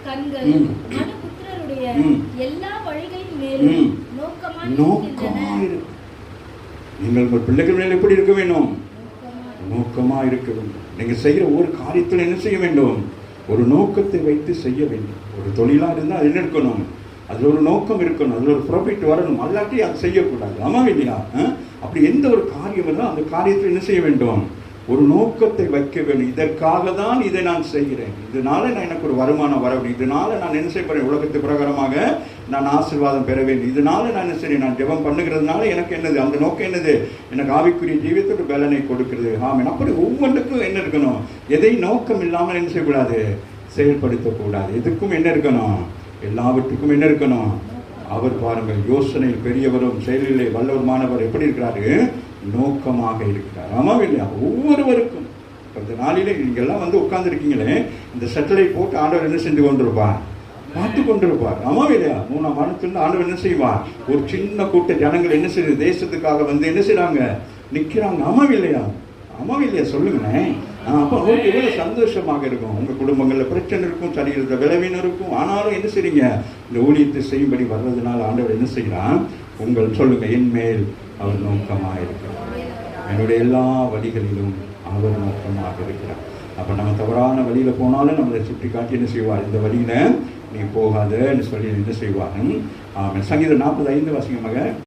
கண்கள் மனுபுத்திரருடைய எல்லா வழிகளின் மேலும் நோக்கமாய் நீங்கள் உங்கள் பிள்ளைகள் மேல் எப்படி இருக்க வேண்டும்? நோக்கமா இருக்க வேண்டும். நீங்க செய்கிற ஒரு காரியத்தில் என்ன செய்ய வேண்டும்? ஒரு நோக்கத்தை வைத்து செய்ய வேண்டும். ஒரு தொழிலா இருந்தால் அது என்ன இருக்கணும்? அதுல ஒரு நோக்கம் இருக்கணும், அதுல ஒரு ப்ராஃபிட் வரணும், அல்லாட்டி அது செய்யக்கூடாது. ஆமா இல்லையா? அப்படி எந்த ஒரு காரியம் இருந்தால் அந்த காரியத்தில் என்ன செய்ய வேண்டும்? ஒரு நோக்கத்தை வைக்க வேண்டும். இதற்காக தான் இதை நான் செய்கிறேன், இதனால நான் எனக்கு ஒரு வருமானம் வர வேண்டும், இதனால நான் என்ன செய்ய போறேன், உலகத்து பிரகாரமாக நான் ஆசீர்வாதம் பெற வேண்டும், இதனால நான் என்ன செய்றேன், நான் ஜெபம் பண்ணுகிறதுனால எனக்கு என்னது, அந்த நோக்கம் என்னது, எனக்கு ஆவிக்குரிய ஜீவியத்தோட பலனை கொடுக்கிறது. ஆமென். அப்படி ஒவ்வொன்றுக்கும் என்ன இருக்கணும்? எதை நோக்கம் இல்லாமல் என்ன செய்யக்கூடாது? செயல்படுத்தக்கூடாது. எதுக்கும் என்ன இருக்கணும்? எல்லாவற்றுக்கும் என்ன இருக்கணும்? அவர் பாருங்கள், யோசனையில் பெரியவரும் செயலிலே வல்லவருமானவர் எப்படி இருக்கிறாரு? நோக்கமாக இருக்கிறார். ஆமாம் இல்லையா? ஒவ்வொருவருக்கும் இந்த நாளிலே நீங்க எல்லாம் வந்து உட்கார்ந்து இருக்கீங்களே, இந்த செட்டலைட் போட்டு ஆண்டவர் என்ன செஞ்சு கொண்டிருப்பார்? பார்த்து கொண்டிருப்பார். ஆமாம் இல்லையா? 3ஆம் வானத்திலிருந்து ஆண்டவர் என்ன செய்வார்? ஒரு சின்ன கூட்ட ஜனங்கள் என்ன செய்யுது? தேசத்துக்காக வந்து என்ன செய்றாங்க? நிற்கிறாங்க. ஆமாம் இல்லையா? ஆமாம் இல்லையா? சொல்லுங்களேன். அப்போ உங்களுக்கு எவ்வளவு சந்தோஷமாக இருக்கும். உங்க குடும்பங்கள்ல பிரச்சனை இருக்கும், சரீரத்தை விளைவினம் இருக்கும். ஆனாலும் என்ன செய்றீங்க? இந்த ஊழியத்தை செய்யும்படி வர்றதுனால ஆண்டவர் என்ன செய்யறான்? உங்கள் சொல்லுங்க, என் மேல் அவர் நோக்கமாக இருக்கிறார், என்னுடைய எல்லா வழிகளிலும் அவர் நோக்கமாக இருக்கிறார். அப்ப நம்ம தவறான வழியில போனாலும் நம்மளை சுட்டி காட்டி என்ன செய்வார்? இந்த வழியில நீ போகாதன்னு சொல்லி என்ன செய்வார்? சங்கீதம் 45 வாசிங்கமாக.